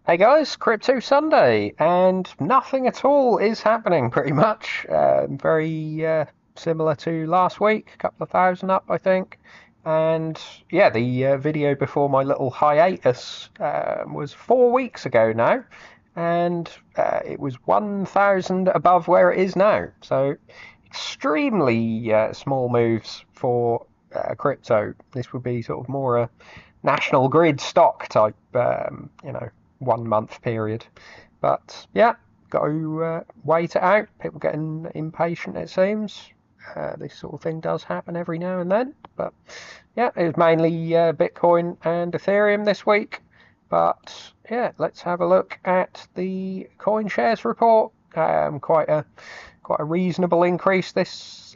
Hey guys, Crypto Sunday, and nothing at all is happening pretty much. Very similar to last week, a couple of thousand up, I think. And yeah, the video before my little hiatus was 4 weeks ago now, and it was 1,000 above where it is now. So extremely small moves for crypto. This would be sort of more a national grid stock type, 1 month period. But yeah, got to wait it out. People getting impatient, it seems. This sort of thing does happen every now and then. But yeah, it was mainly Bitcoin and Ethereum this week. But yeah, let's have a look at the coin shares report. Quite a reasonable increase this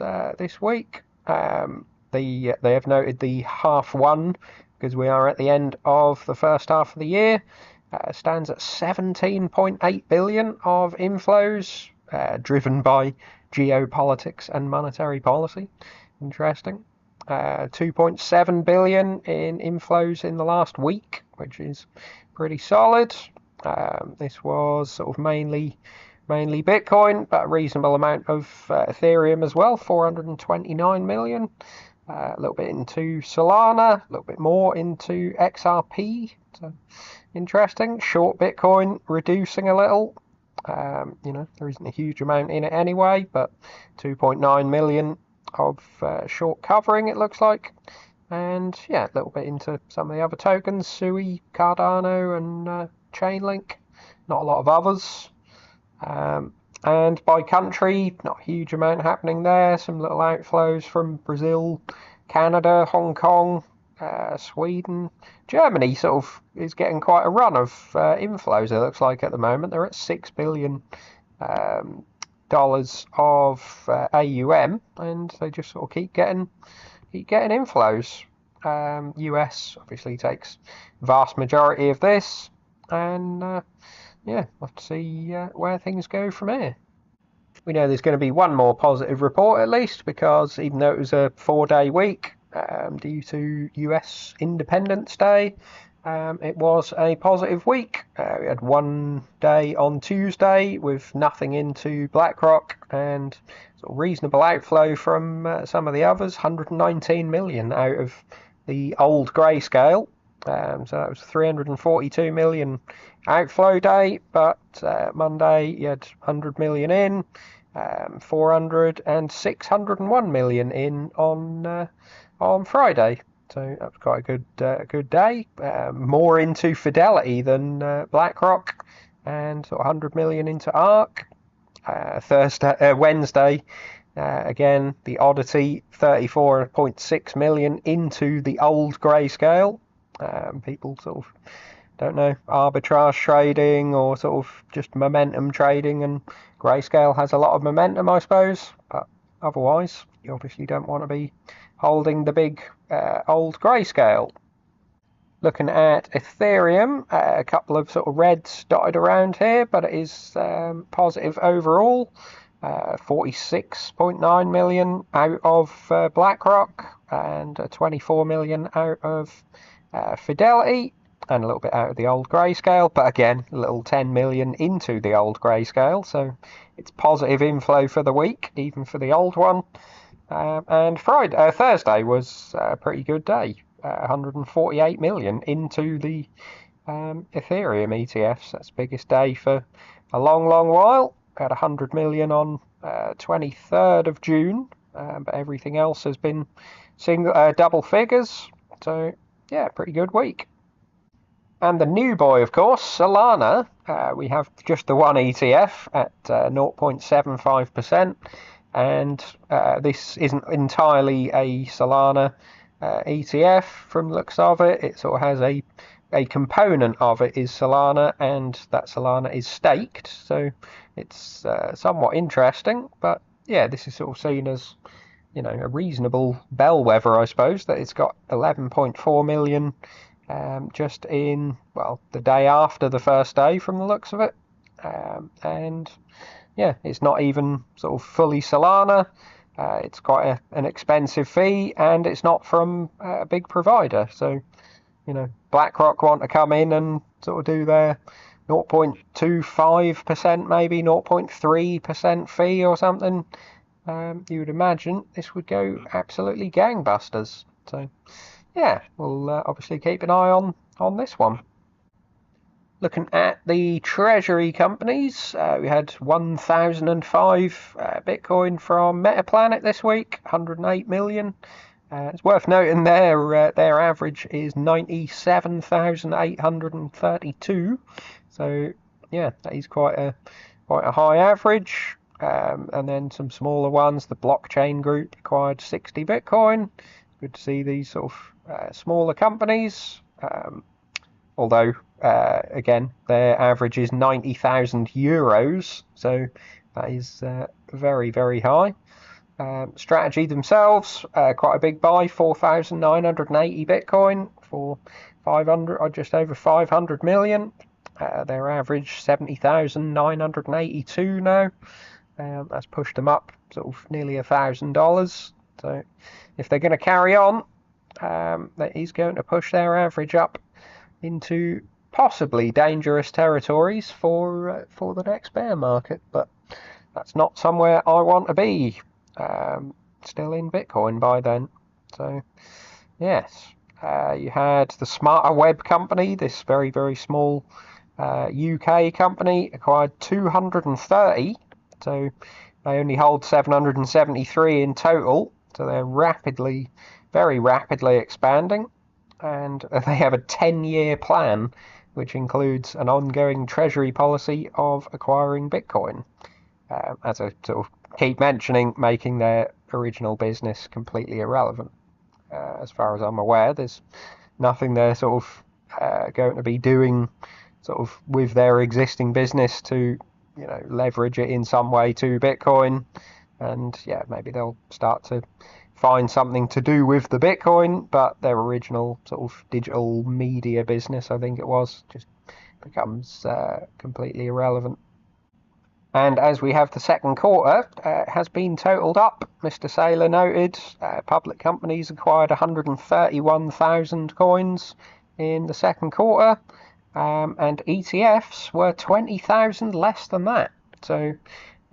week. They have noted the half one because we are at the end of the first half of the year. Stands at 17.8 billion of inflows, driven by geopolitics and monetary policy. Interesting. 2.7 billion in inflows in the last week, which is pretty solid. This was sort of mainly Bitcoin, but a reasonable amount of Ethereum as well, 429 million. A little bit into Solana, a little bit more into XRP. So interesting. Short Bitcoin reducing a little. There isn't a huge amount in it anyway, but 2.9 million of short covering, it looks like. And yeah, a little bit into some of the other tokens, Sui, Cardano, and Chainlink. Not a lot of others. And by country, not a huge amount happening there. Some little outflows from Brazil, Canada, Hong Kong, Sweden. Germany sort of is getting quite a run of inflows, it looks like, at the moment. They're at $6 billion dollars of AUM, and they just sort of keep getting inflows. US obviously takes vast majority of this, and yeah, we'll have to see where things go from here. We know there's going to be one more positive report at least, because even though it was a 4-day week due to US Independence Day, it was a positive week. We had one day on Tuesday with nothing into BlackRock and sort of reasonable outflow from some of the others, 119 million out of the old grayscale. So that was 342 million outflow day, but Monday you had 100 million in, 400 and 601 million in on Friday. So that was quite a good day. More into Fidelity than BlackRock, and sort of 100 million into ARK. Wednesday, again the oddity, 34.6 million into the old grayscale. People sort of, don't know, arbitrage trading or sort of just momentum trading, and grayscale has a lot of momentum, I suppose, but otherwise you obviously don't want to be holding the big old grayscale. Looking at Ethereum, a couple of sort of reds dotted around here, but it is positive overall. 46.9 million out of BlackRock, and 24 million out of Fidelity, and a little bit out of the old grayscale, but again, a little 10 million into the old grayscale, so it's positive inflow for the week, even for the old one. And Thursday was a pretty good day, 148 million into the Ethereum ETFs. That's the biggest day for a long while. Had 100 million on 23rd of June, but everything else has been double figures. So yeah, pretty good week. And the new boy, of course, Solana. We have just the one ETF at 0.75%, and this isn't entirely a Solana ETF from the looks of it. It sort of has a component of it is Solana, and that Solana is staked, so it's somewhat interesting. But yeah, this is sort of seen as, a reasonable bellwether, I suppose, that it's got 11.4 million just in, the day after the first day from the looks of it. And yeah, it's not even sort of fully Solana. It's quite an expensive fee, and it's not from a big provider. So, BlackRock want to come in and sort of do their 0.25%, maybe 0.3% fee or something, you would imagine this would go absolutely gangbusters. So yeah, we'll obviously keep an eye on this one. Looking at the treasury companies, we had 1,005 Bitcoin from Metaplanet this week, 108 million. It's worth noting their average is 97,832. So yeah, that is quite a high average. And then some smaller ones. The blockchain group acquired 60 Bitcoin. Good to see these sort of smaller companies. Although again, their average is 90,000 euros, so that is very, very high. Strategy themselves, quite a big buy, 4,980 Bitcoin for 500 or just over 500 million. Their average 70,982 now. That's pushed them up sort of nearly $1,000. So if they're going to carry on, that is going to push their average up into possibly dangerous territories for the next bear market, but that's not somewhere I want to be. Still in Bitcoin by then. So yes, you had the Smarter Web company, this very, very small UK company, acquired 230. So they only hold 773 in total. So they're rapidly, very rapidly expanding. And they have a 10-year plan, which includes an ongoing treasury policy of acquiring Bitcoin. As I sort of keep mentioning, making their original business completely irrelevant. As far as I'm aware, there's nothing they're sort of going to be doing sort of with their existing business to, you know, leverage it in some way to Bitcoin. And yeah, maybe they'll start to find something to do with the Bitcoin, but their original sort of digital media business, I think it was, just becomes completely irrelevant. And as we have the second quarter, has been totaled up. Mr. Saylor noted public companies acquired 131,000 coins in the second quarter, and ETFs were 20,000 less than that. So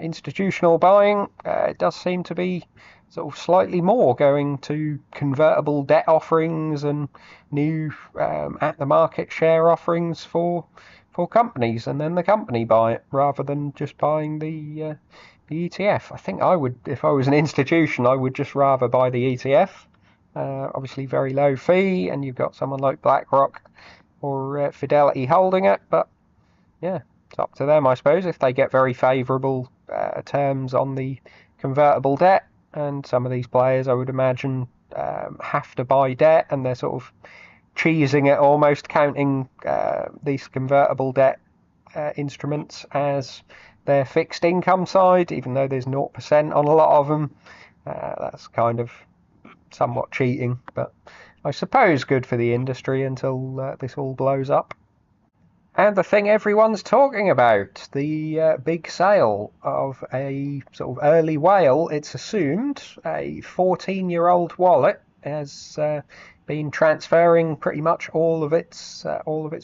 institutional buying does seem to be sort of slightly more going to convertible debt offerings and new at the market share offerings for companies, and then the company buy it rather than just buying the ETF. I think I would, if I was an institution, I would just rather buy the ETF. Obviously very low fee, and you've got someone like BlackRock or Fidelity holding it, but yeah, it's up to them, I suppose, if they get very favourable terms on the convertible debt. And some of these players, I would imagine, have to buy debt, and they're sort of cheesing it, almost counting these convertible debt instruments as their fixed income side, even though there's 0% on a lot of them. That's kind of somewhat cheating, but I suppose good for the industry until this all blows up. And the thing everyone's talking about, the big sale of a sort of early whale, it's assumed, a 14-year-old wallet has been transferring pretty much all of its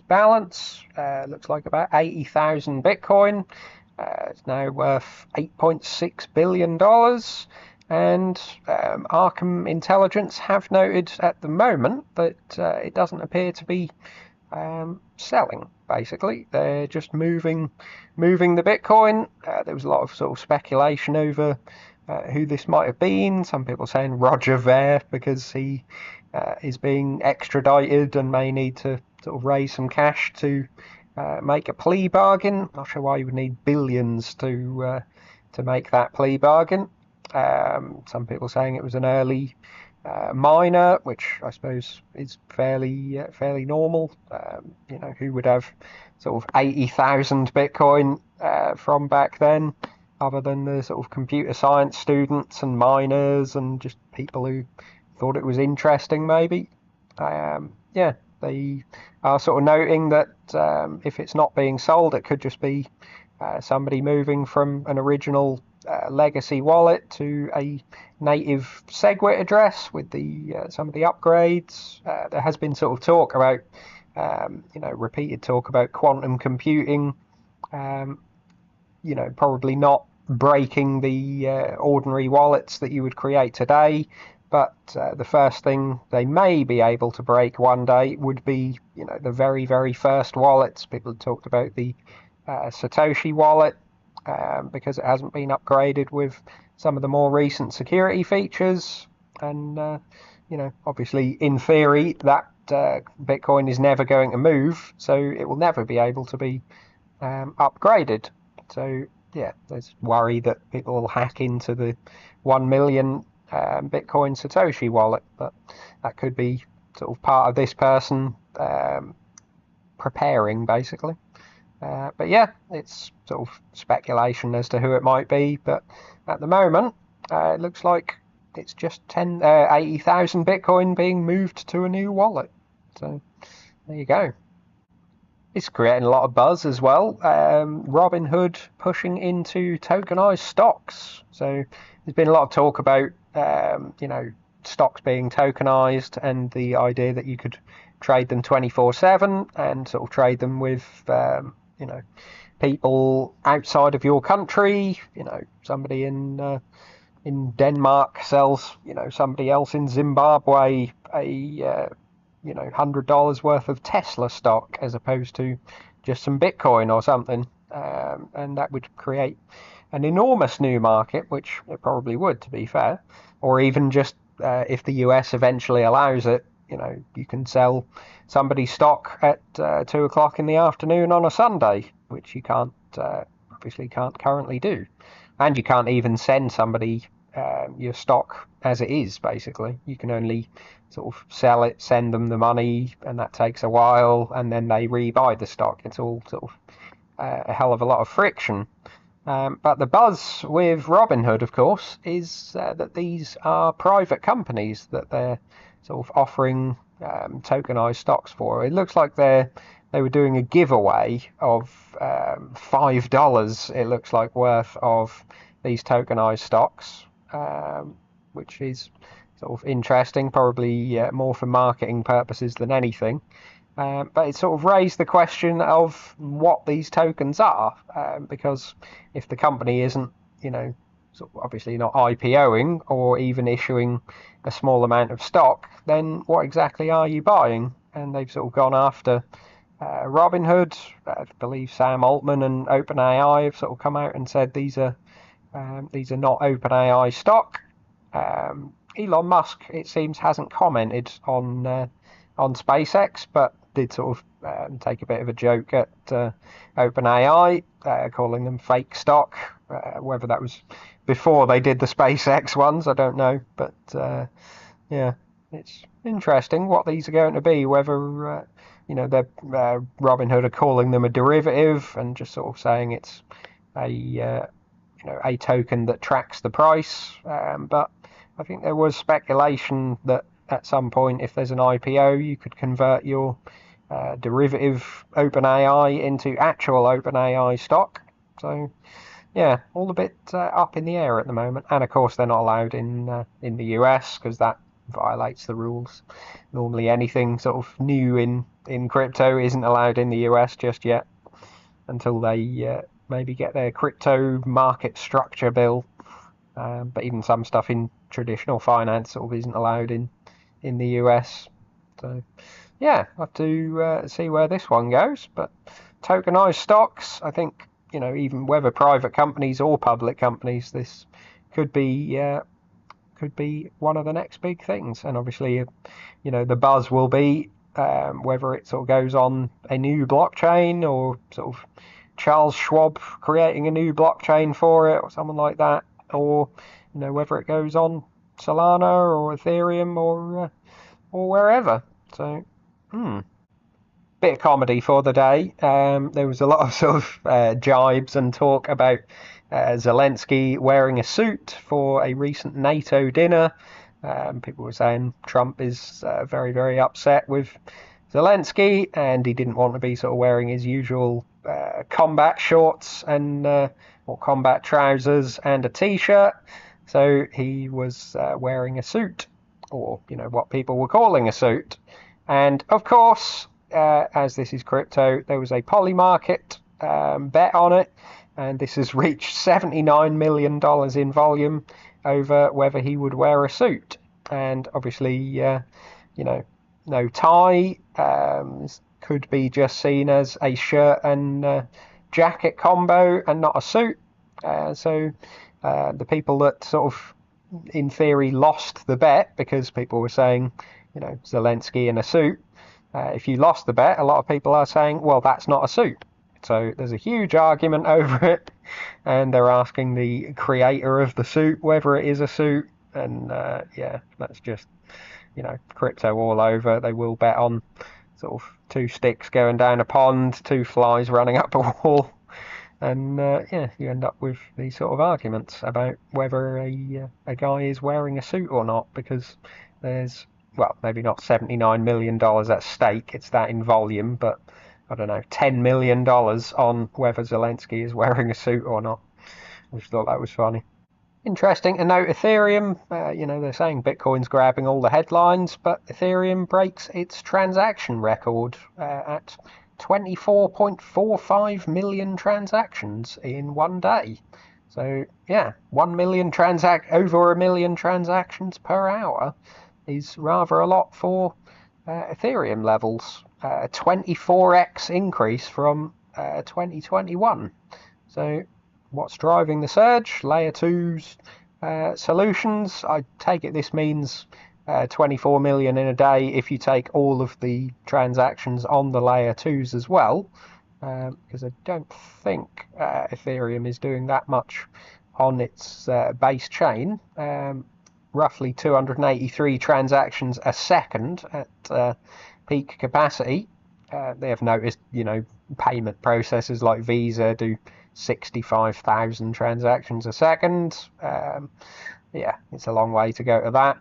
balance. Looks like about 80,000 Bitcoin. It's now worth $8.6 billion. And Arkham Intelligence have noted at the moment that it doesn't appear to be selling. Basically, they're just moving the Bitcoin. There was a lot of sort of speculation over who this might have been. Some people saying Roger Ver, because he is being extradited and may need to sort of raise some cash to make a plea bargain. Not sure why you would need billions to make that plea bargain. Some people saying it was an early miner, which I suppose is fairly normal. You know, who would have sort of 80,000 Bitcoin from back then, other than the sort of computer science students and miners and just people who thought it was interesting, maybe. Yeah, they are sort of noting that if it's not being sold, it could just be somebody moving from an original legacy wallet to a native SegWit address with the some of the upgrades. There has been sort of talk about Repeated talk about quantum computing, probably not breaking the ordinary wallets that you would create today, but the first thing they may be able to break one day would be, the very, very first wallets. People talked about the Satoshi wallet, because it hasn't been upgraded with some of the more recent security features. And, obviously, in theory, that Bitcoin is never going to move, so it will never be able to be upgraded. So, yeah, there's worry that people will hack into the 1 million Bitcoin Satoshi wallet, but that could be sort of part of this person preparing, basically. But yeah, it's sort of speculation as to who it might be, but at the moment, it looks like it's just 80,000 Bitcoin being moved to a new wallet. So there you go. It's creating a lot of buzz as well. Robinhood pushing into tokenized stocks. So there's been a lot of talk about, stocks being tokenized and the idea that you could trade them 24/7 and sort of trade them with, people outside of your country. Somebody in Denmark sells, somebody else in Zimbabwe a $100 worth of Tesla stock as opposed to just some Bitcoin or something, and that would create an enormous new market, which it probably would, to be fair. Or even just if the US eventually allows it, you can sell somebody's stock at 2 o'clock in the afternoon on a Sunday, which you obviously can't currently do. And you can't even send somebody your stock as it is, basically. You can only sort of sell it, send them the money, and that takes a while, and then they rebuy the stock. It's all sort of a hell of a lot of friction. But the buzz with Robinhood, of course, is that these are private companies that they're sort of offering tokenized stocks for. It looks like they were doing a giveaway of $5, it looks like, worth of these tokenized stocks, which is sort of interesting, probably more for marketing purposes than anything. But it sort of raised the question of what these tokens are, because if the company isn't, sort of obviously not IPOing or even issuing a small amount of stock, then what exactly are you buying? And they've sort of gone after Robinhood. I believe Sam Altman and OpenAI have sort of come out and said these are not OpenAI stock. Elon Musk, it seems, hasn't commented on SpaceX, but did sort of take a bit of a joke at OpenAI, calling them fake stock. Whether that was before they did the SpaceX ones, I don't know. But yeah, it's interesting what these are going to be. Whether Robinhood are calling them a derivative and just sort of saying it's a token that tracks the price. But I think there was speculation that at some point, if there's an IPO, you could convert your derivative OpenAI into actual OpenAI stock. So, yeah, all a bit up in the air at the moment. And of course, they're not allowed in the US because that violates the rules. Normally, anything sort of new in crypto isn't allowed in the US just yet, until they maybe get their crypto market structure bill. But even some stuff in traditional finance sort of isn't allowed in the US. So, yeah, I'll have to see where this one goes. But tokenized stocks, I think, even whether private companies or public companies, this could be one of the next big things. And obviously, the buzz will be whether it sort of goes on a new blockchain or sort of Charles Schwab creating a new blockchain for it or something like that, or whether it goes on Solana or Ethereum or wherever. So, bit of comedy for the day. There was a lot of sort of jibes and talk about Zelensky wearing a suit for a recent NATO dinner. People were saying Trump is very, very upset with Zelensky, and he didn't want to be sort of wearing his usual combat shorts and or combat trousers and a t-shirt. So he was wearing a suit, or what people were calling a suit. And of course, as this is crypto, there was a polymarket bet on it, and this has reached $79 million in volume over whether he would wear a suit. And obviously, no tie, could be just seen as a shirt and jacket combo and not a suit. So the people that sort of, in theory, lost the bet because people were saying, Zelensky in a suit. If you lost the bet, a lot of people are saying, well, that's not a suit. So there's a huge argument over it, and they're asking the creator of the suit whether it is a suit. And that's just, crypto all over. They will bet on sort of two sticks going down a pond, two flies running up a wall. And you end up with these sort of arguments about whether a guy is wearing a suit or not, because there's, well, maybe not $79 million at stake, it's that in volume, but I don't know, $10 million on whether Zelensky is wearing a suit or not. I just thought that was funny. Interesting to note, Ethereum, they're saying Bitcoin's grabbing all the headlines, but Ethereum breaks its transaction record at 24.45 million transactions in one day. So yeah, 1 million over a million transactions per hour is rather a lot for Ethereum levels. 24x increase from 2021. So what's driving the surge? Layer 2's solutions. I take it this means 24 million in a day if you take all of the transactions on the layer 2s as well, because I don't think Ethereum is doing that much on its base chain. Roughly 283 transactions a second at peak capacity. They have noticed, payment processors like Visa do 65,000 transactions a second. It's a long way to go to that.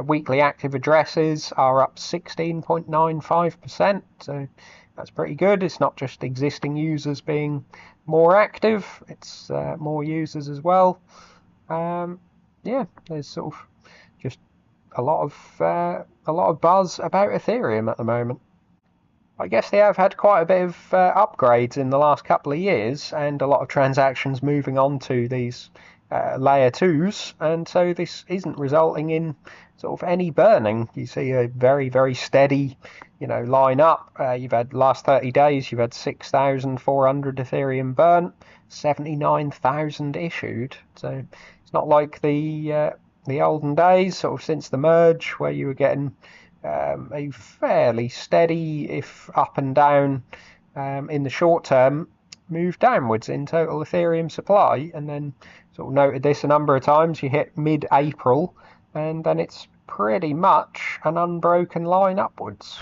Weekly active addresses are up 16.95%, so that's pretty good. It's not just existing users being more active, it's more users as well. There's sort of just a lot of buzz about Ethereum at the moment. I guess they have had quite a bit of upgrades in the last couple of years, and a lot of transactions moving on to these layer 2s, and so this isn't resulting in sort of any burning. You see a very, very steady, line up. You've had last 30 days, you've had 6,400 Ethereum burnt, 79,000 issued. So it's not like the olden days, sort of since the merge, where you were getting a fairly steady, if up and down in the short term, move downwards in total Ethereum supply. And then sort of noted this a number of times, you hit mid-April and then it's pretty much an unbroken line upwards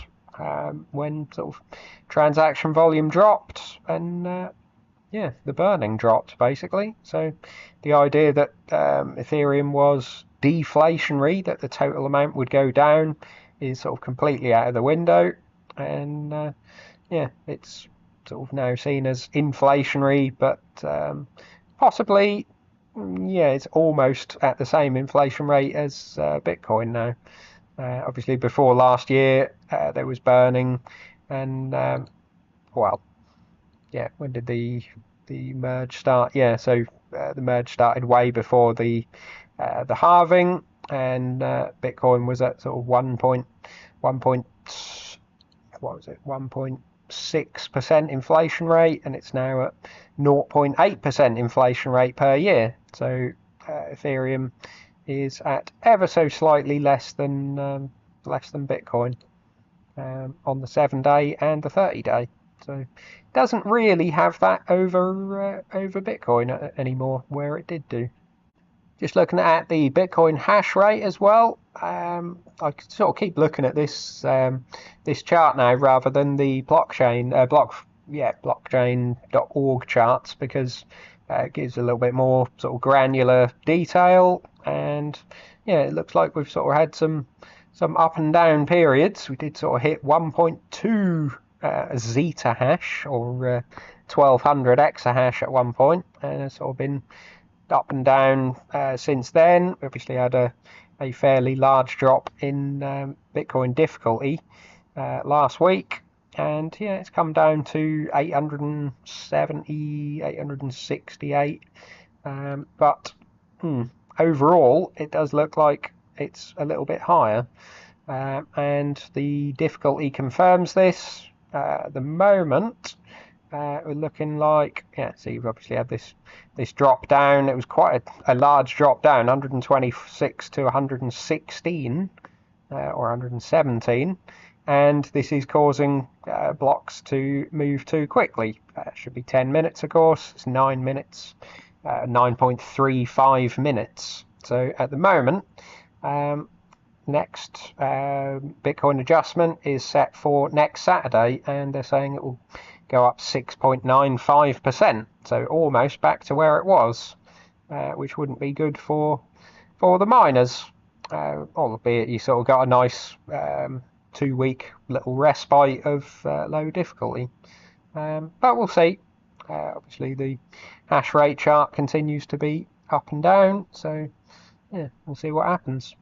when sort of transaction volume dropped and the burning dropped basically. So the idea that Ethereum was deflationary, that the total amount would go down, is sort of completely out of the window. And it's sort of now seen as inflationary, but possibly, it's almost at the same inflation rate as Bitcoin now. Obviously, before last year, there was burning, and when did the merge start? The merge started way before the halving, and Bitcoin was at sort of 1.6% inflation rate, and it's now at 0.8% inflation rate per year. So Ethereum is at ever so slightly less than Bitcoin on the 7-day and the 30-day. So it doesn't really have that over Bitcoin anymore, where it did do. Just looking at the Bitcoin hash rate as well, I sort of keep looking at this this chart now rather than the blockchain.org charts, because it gives a little bit more sort of granular detail. And it looks like we've sort of had some up and down periods. We did sort of hit 1.2 zeta hash, or 1200 exahash at one point, and it's sort of been up and down since then. We obviously had a fairly large drop in Bitcoin difficulty last week, and yeah, it's come down to 870, 868. But overall, it does look like it's a little bit higher, and the difficulty confirms this. At the moment, we're looking like, yeah, so you've obviously had this drop down. It was quite a large drop down, 126 to 116 or 117, and this is causing blocks to move too quickly. It should be 10 minutes, of course. It's 9 minutes, 9.35 minutes. So at the moment, next Bitcoin adjustment is set for next Saturday, and they're saying it will go up 6.95%, so almost back to where it was, which wouldn't be good for the miners, albeit you sort of got a nice 2-week little respite of low difficulty. But we'll see. Obviously the hash rate chart continues to be up and down, so yeah, we'll see what happens.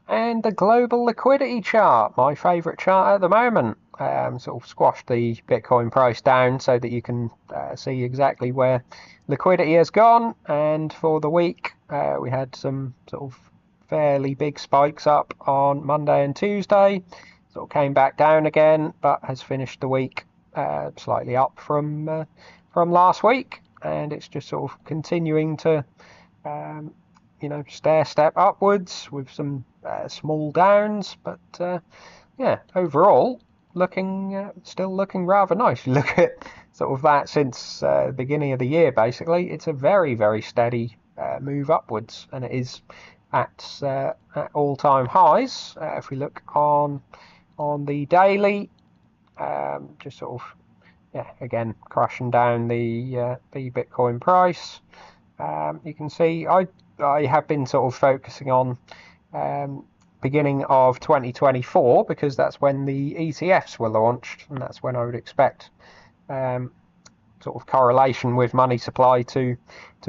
And the global liquidity chart, my favourite chart at the moment, sort of squashed the Bitcoin price down so that you can see exactly where liquidity has gone. And for the week, we had some sort of fairly big spikes up on Monday and Tuesday. Sort of came back down again, but has finished the week slightly up from last week, and it's just sort of continuing to stair step upwards with some small downs, but yeah, overall still looking rather nice. You look at sort of that since the beginning of the year, basically it's a very, very steady move upwards, and it is at all-time highs. If we look on the daily, just sort of, yeah, again crushing down the Bitcoin price. You can see I have been sort of focusing on beginning of 2024, because that's when the ETFs were launched, and that's when I would expect sort of correlation with money supply to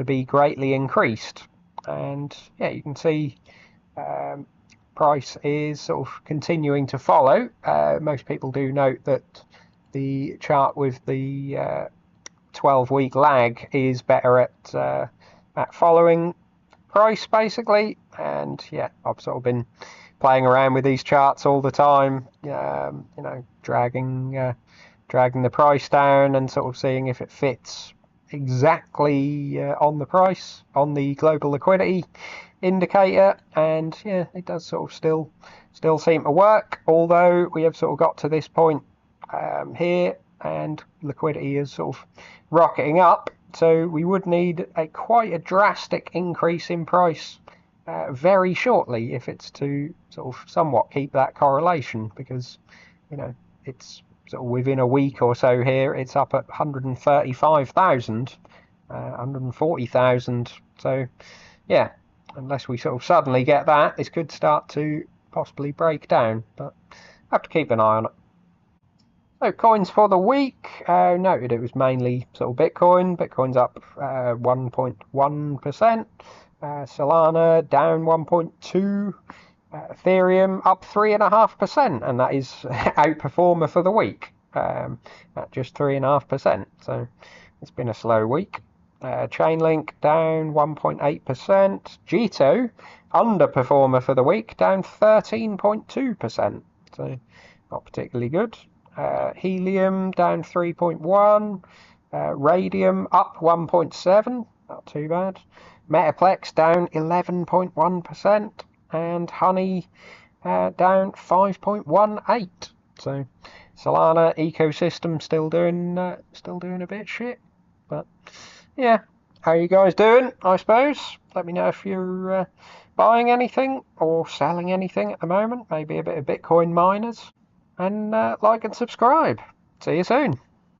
be greatly increased. And yeah, you can see price is sort of continuing to follow. Most people do note that the chart with the 12-week lag is better at following price, basically. And yeah, I've sort of been playing around with these charts all the time, dragging the price down and sort of seeing if it fits exactly on the price on the global liquidity indicator. And yeah, it does sort of still seem to work, although we have sort of got to this point here, and liquidity is sort of rocketing up. So we would need quite a drastic increase in price very shortly if it's to sort of somewhat keep that correlation, because it's sort of within a week or so here it's up at 135,000, 140,000. So yeah, unless we sort of suddenly get that, this could start to possibly break down, but have to keep an eye on it. So coins for the week, noted it was mainly sort of Bitcoin. Bitcoin's up 1.1%, Solana down 1.2%, Ethereum up 3.5%, and that is outperformer for the week at just 3.5%. So it's been a slow week. Chainlink down 1.8%, Jito underperformer for the week, down 13.2%. So not particularly good. Helium down 3.1%, Radium up 1.7%, not too bad. Metaplex down 11.1%, and Honey down 5.18%. So Solana ecosystem still doing a bit shit, but yeah. How are you guys doing, I suppose? Let me know if you're buying anything or selling anything at the moment, maybe a bit of Bitcoin miners. And like and subscribe. See you soon.